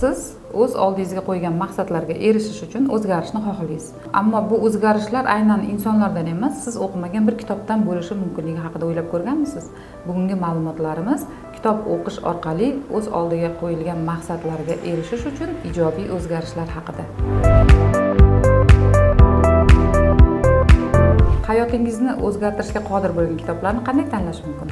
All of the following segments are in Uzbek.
siz o'z oldingizga qo'ygan maqsadlarga erishish uchun o'zgarishni xohlaysiz. Ammo bu o'zgarishlar aynan insonlardan emas, siz o'qimagan bir kitobdan bo'lishi mumkinligi haqida o'ylab ko'rganmisiz? Bugungi ma'lumotlarimiz kitob o'qish orqali o'z oldiga qo'yilgan maqsadlarga erishish uchun ijobiy o'zgarishlar haqida. Hayotingizni o'zgartirishga qodir bo'lgan kitoblarni qanday tanlash mumkin?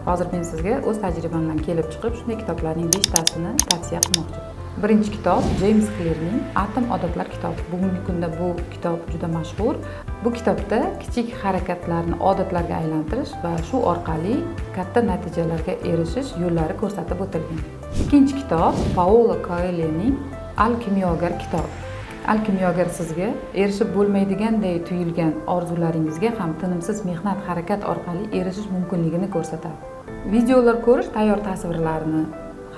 Hozir men sizga o'z tajribamdan kelib chiqib shunday kitoblarning 5 tasini tavsiya qilmoqchiman. Birinchi kitob Jeyms Klirning Atom odatlar kitobi. Bugungi kunda bu kitob juda mashhur. Bu kitobda kichik harakatlarni odatlarga aylantirish va shu orqali katta natijalarga erishish yo'llari ko'rsatib o'tilgan. Ikkinchi kitob Paulo Coelhoning Alkimyogar kitobi. Alkimyogar sizga erishib bo'lmaydiganday tuyulgan orzularingizga ham tinimsiz mehnat, harakat orqali erishish mumkinligini ko'rsatadi. Videolar ko'rish tayyor tasvirlarni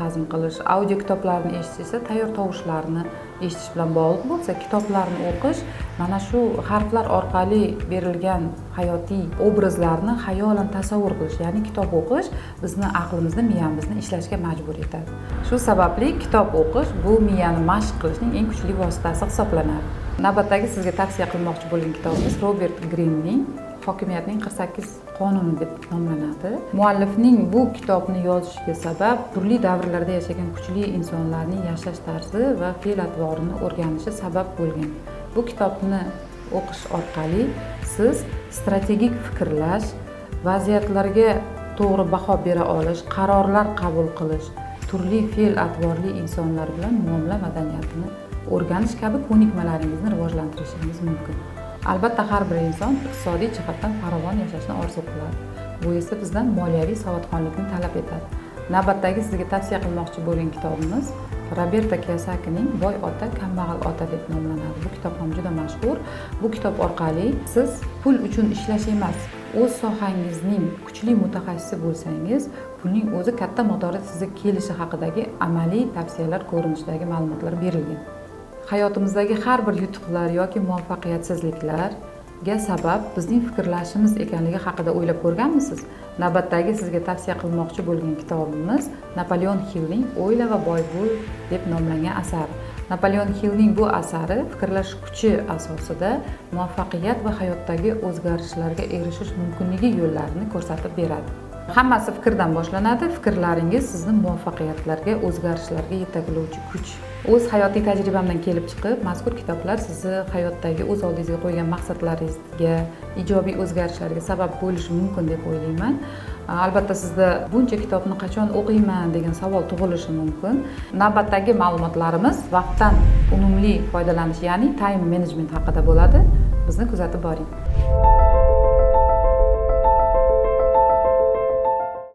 hazm qilish, audio kitoblarni eshitish esa tayyor tovushlarni eshitish bilan bog'liq bo'lsa, kitoblarni o'qish mana shu harflar orqali berilgan hayotiy obrazlarni xayolan tasavvur qilish, ya'ni kitob o'qish bizni aqlimizni, miyamizni ishlashga majbur etadi. Shu sababli kitob o'qish bu miyani mashq qilishning eng kuchli vositasi hisoblanadi. Navbatdagi sizga tavsiya qilmoqchi bo'lgan kitobimiz Robert Greenening Hokimiyatning 48 qonuni deb nomlanadi. Muallifning bu kitobni yozishiga sabab turli davrlarda yashagan kuchli insonlarning yashash tarzi va fe'l-atvorini o'rganishi sabab bo'lgan. Bu kitobni o'qish orqali siz strategik fikrlash, vaziyatlarga to'g'ri baho bera olish, qarorlar qabul qilish, turli fe'l-atvorli insonlar bilan muomala madaniyatini o'rganish kabi ko'nikmalaringizni rivojlantirishingiz mumkin. Albatta har bir inson iqtisodiy jihatdan farovon yashashni orzu qiladi. Bu esa bizdan moliyaviy savodxonlikni talab etadi. Navbatdagi sizga tavsiya qilmoqchi bo'lgan kitobimiz Roberto Kiyosakining Boy ota, kambag'al ota deb nomlanadi. Bu kitob ham juda mashhur. Bu kitob orqali siz pul uchun ishlash emas, o'z sohangizning kuchli mutaxassisi bo'lsangiz, pulning o'zi katta miqdorda sizga kelishi haqidagi amaliy tavsiyalar ko'rinishidagi ma'lumotlar berilgan. Hayotimizdagi har bir yutuqlar yoki muvaffaqiyatsizliklarga sabab bizning fikrlashimiz ekanligi haqida o'ylab ko'rganmisiz? Navbatdagi sizga tavsiya qilmoqchi bo'lgan kitobimiz Napoleon Hillning O'yla va boy bo'l deb nomlangan asari. Napoleon Hillning bu asari fikrlash kuchi asosida muvaffaqiyat va hayotdagi o'zgarishlarga erishish mumkinligi yo'llarini ko'rsatib beradi. Hammasi fikrdan boshlanadi. Fikrlaringiz sizni muvaffaqiyatlarga, o'zgarishlarga yetaklovchi kuch. O'z hayotiy tajribamdan kelib chiqib, mazkur kitoblar sizni hayotdagi o'z oldingizga qo'ygan maqsadlaringizga, ijobiy o'zgarishlarga sabab bo'lishi mumkin deb o'ylayman. Albatta sizda buncha kitobni qachon o'qiyman degan savol tug'ilishi mumkin. Navbatdagi ma'lumotlarimiz vaqtdan unumli foydalanish, ya'ni time management haqida bo'ladi. Bizni kuzatib boring.